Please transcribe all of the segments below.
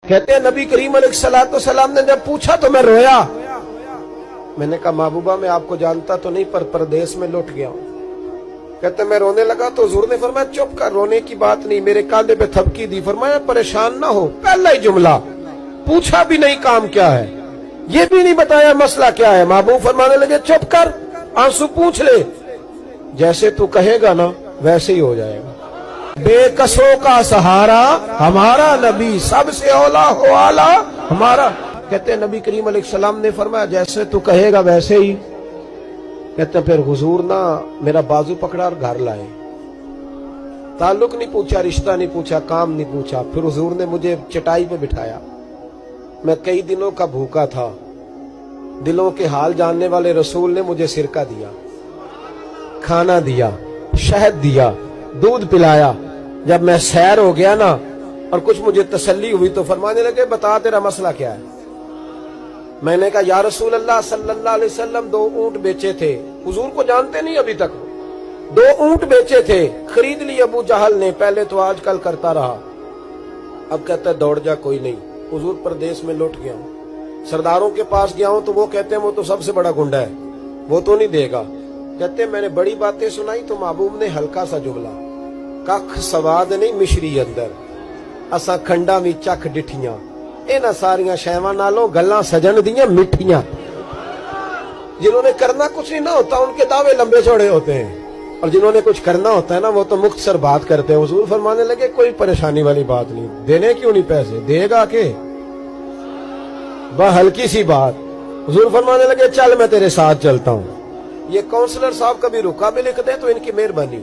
कहते हैं नबी करीम अलैहिस्सलाम ने जब पूछा तो मैं रोया। मैंने कहा महबूबा मैं आपको जानता तो नहीं पर परदेश में लौट गया हूं। कहते मैं रोने लगा तो हुजूर ने फरमाया चुप कर, रोने की बात नहीं। मेरे कांधे पे थपकी दी, फरमाया परेशान ना हो। पहला ही जुमला, पूछा भी नहीं काम क्या है, ये भी नहीं बताया मसला क्या है। महबूब फरमाने लगे चुप कर, आंसू पूछ ले, जैसे तू कहेगा ना वैसे ही हो जाएगा। बेकसों का सहारा हमारा नबी, सबसे औला हो आला हमारा। कहते हैं नबी करीम अलैहिस्सलाम ने फरमाया जैसे तू कहेगा वैसे ही। कहते फिर हुजूर ना मेरा बाजू पकड़ा और घर लाए। ताल्लुक नहीं पूछा, रिश्ता नहीं पूछा, काम नहीं पूछा। फिर हुजूर ने मुझे चटाई पे बिठाया। मैं कई दिनों का भूखा था। दिलों के हाल जानने वाले रसूल ने मुझे सिरका दिया, खाना दिया, शहद दिया, दूध पिलाया। जब मैं सैर हो गया ना और कुछ मुझे तसल्ली हुई तो फरमाने लगे बता तेरा मसला क्या है। मैंने कहा या रसूल अल्लाह सल्लल्लाहु अलैहि वसल्लम 2 ऊंट बेचे थे। हुजूर को जानते नहीं अभी तक। 2 ऊंट बेचे थे, खरीद ली अबू जहल ने। पहले तो आजकल करता रहा, अब कहता है दौड़ जा, कोई नहीं। हुजूर प्रदेश में लौट गया हूं, सरदारों के पास गया हूं तो वो कहते हैं वो तो सबसे बड़ा गुंडा है, वो तो नहीं देगा। कहते हैं मैंने बड़ी बातें सुनाई तो महबूब ने हल्का सा जुमला, कख सवाद नहीं मिश्री अंदर, असा खंडा भी चख डिठियां, इन्हां सारियां शैवां नालों गल्लां सजन दियां मिठियां। जिन्होंने करना कुछ नहीं ना होता उनके दावे लंबे चौड़े होते हैं, और जिन्होंने कुछ करना होता है ना वो तो मुख्तसर बात करते हैं। हुजूर फरमाने लगे कोई परेशानी वाली बात नहीं, देने क्यों नहीं पैसे, देगा के बस हल्की सी बात। हुजूर फरमाने लगे चल मैं तेरे साथ चलता हूं। ये काउंसलर साहब कभी रुका भी लिख दे तो इनकी मेहरबानी,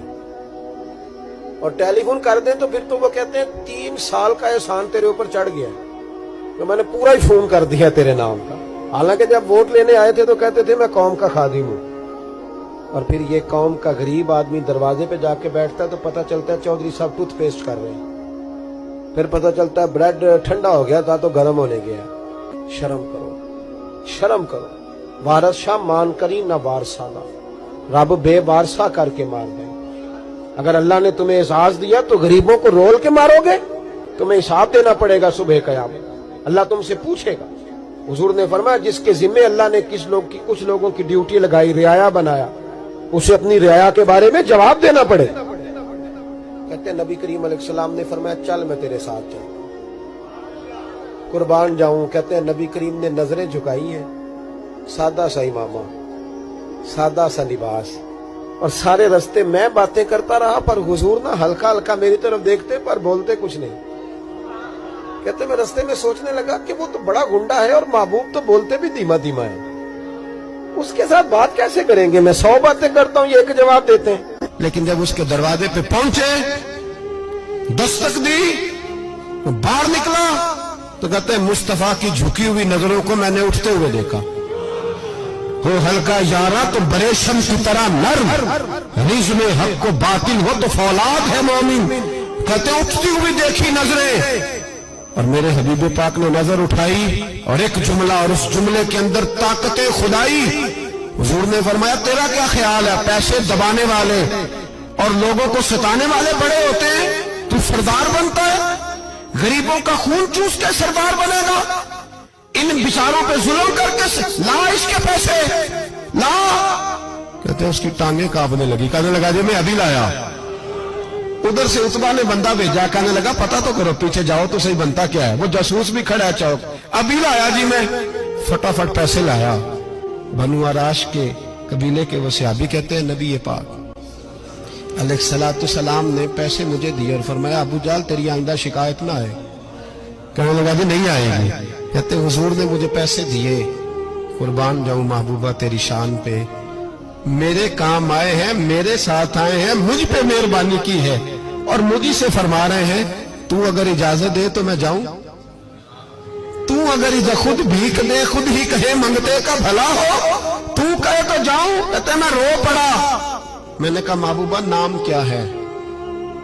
और टेलीफोन कर दें तो फिर तो वो कहते हैं 3 साल का एहसान तेरे ऊपर चढ़ गया तो मैंने पूरा ही फोन कर दिया तेरे नाम का। हालांकि जब वोट लेने आए थे तो कहते थे मैं कौम का खादिम हूं, और फिर ये कौम का गरीब आदमी दरवाजे पे जाके बैठता है तो पता चलता है चौधरी साहब टूथपेस्ट कर रहे हैं, फिर पता चलता है ब्रेड ठंडा हो गया था तो गर्म होने गया। शर्म करो, शर्म करो। वारस शाह मान करी ना वारसाना, रब बेवारसा करके मार दे। अगर अल्लाह ने तुम्हें एजाज दिया तो गरीबों को रोल के मारोगे, तुम्हें हिसाब देना पड़ेगा सुबह कयामत, अल्लाह तुमसे पूछेगा। हुजूर ने फरमाया जिसके जिम्मे अल्लाह ने कुछ लोगों की ड्यूटी लगाई, रियाया बनाया, उसे अपनी रियाया के बारे में जवाब देना पड़े। कहते हैं नबी करीम अलैहिस्सलाम ने फरमाया चल मैं तेरे साथ चल, कुर्बान जाऊं। कहते हैं नबी करीम ने नजरें झुकाई हैं, सादा सा इमामा, सादा सा लिबास, और सारे रास्ते मैं बातें करता रहा पर हुजूर ना हल्का हल्का मेरी तरफ देखते पर बोलते कुछ नहीं। कहते मैं रास्ते में सोचने लगा कि वो तो बड़ा गुंडा है और महबूब तो बोलते भी धीमा धीमा है, उसके साथ बात कैसे करेंगे। मैं 100 बातें करता हूं, ये एक जवाब देते हैं। लेकिन जब उसके दरवाजे पे पहुंचे, दस्तक दी, बाहर निकला तो कहते हैं मुस्तफा की झुकी हुई नजरों को मैंने उठते हुए देखा। हो हल्का यारा तो बरेशम की तरह नर्म, रिज़्म हक को बातिल हो तो फौलाद है मोमिन। कहते उठती हुई देखी नजरें, और मेरे हबीब पाक ने नजर उठाई और एक जुमला, और उस जुमले के अंदर ताकत खुदाई। हुजूर ने फरमाया तेरा क्या ख्याल है, पैसे दबाने वाले और लोगों को सताने वाले बड़े होते हैं, तू सरदार बनता है, गरीबों का खून चूस के सरदार बनेगा, इन बिचारों पे जुल्म करके ला इसके पैसे ला। कहते उसकी टांगे कांपने लगी, कहने लगा जी मैं अभी लाया। उधर से उतबा ने बंदा भेजा, कहने लगा पता तो करो, पीछे जाओ तो सही बनता क्या है। वो जासूस भी खड़ा है चौक, अभी लाया जी मैं। फटाफट पैसे लाया। बनु आराश के कबीले के वो सहाबी कहते हैं नबी पाक अलैहिस्सलाम ने पैसे मुझे दिए और फरमाया अबू जाल तेरी आइंदा शिकायत ना आए। कहने लगा जी नहीं आएगी। कहते हुजूर ने मुझे पैसे दिए, कुर्बान जाऊं महबूबा तेरी शान पे, मेरे काम आए हैं, मेरे साथ आए हैं, मुझ पे मेहरबानी की है, और मुझी से फरमा रहे हैं तू अगर इजाजत दे तो मैं जाऊं, तू अगर खुद भीख दे, खुद ही कहे मंगते का भला हो, तू कहे तो जाऊं। कहते मैं रो पड़ा। मैंने कहा महबूबा नाम क्या है।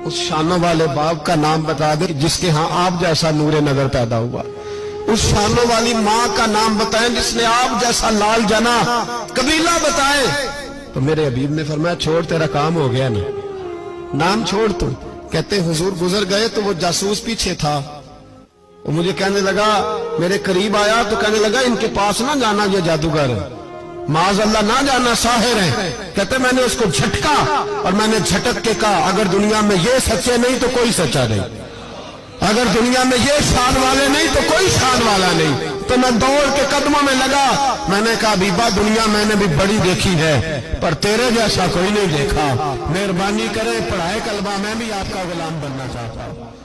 उस शानों वाले बाप का नाम बता दे जिसके यहाँ आप जैसा नूरे नजर पैदा हुआ, उस शानों वाली माँ का नाम बताएं जिसने आप जैसा लाल जना, कबीला बताएं। तो मेरे हबीब ने फरमाया छोड़ तेरा काम हो गया ना, नाम छोड़ तू। कहते हुजूर गुजर गए तो वो जासूस पीछे था, وہ مجھے کہنے لگا، میرے قریب آیا تو کہنے لگا ان کے پاس نہ جانا، یہ جادوگر معاذ اللہ نہ جانا، ساحر ہیں۔ کہتے میں نے اس کو جھٹکا اور میں نے جھٹک کے کہا اگر دنیا میں یہ سچے نہیں تو کوئی سچا نہیں، اگر دنیا میں یہ شان والے نہیں تو کوئی شان والا نہیں۔ تو میں دوڑ کے قدموں میں لگا، میں نے کہا بیبا دنیا میں نے بھی بڑی دیکھی ہے پر تیرے جیسا کوئی نہیں دیکھا، مہربانی کرے پڑھائے کلمہ، میں بھی آپ کا غلام بننا چاہتا ہوں۔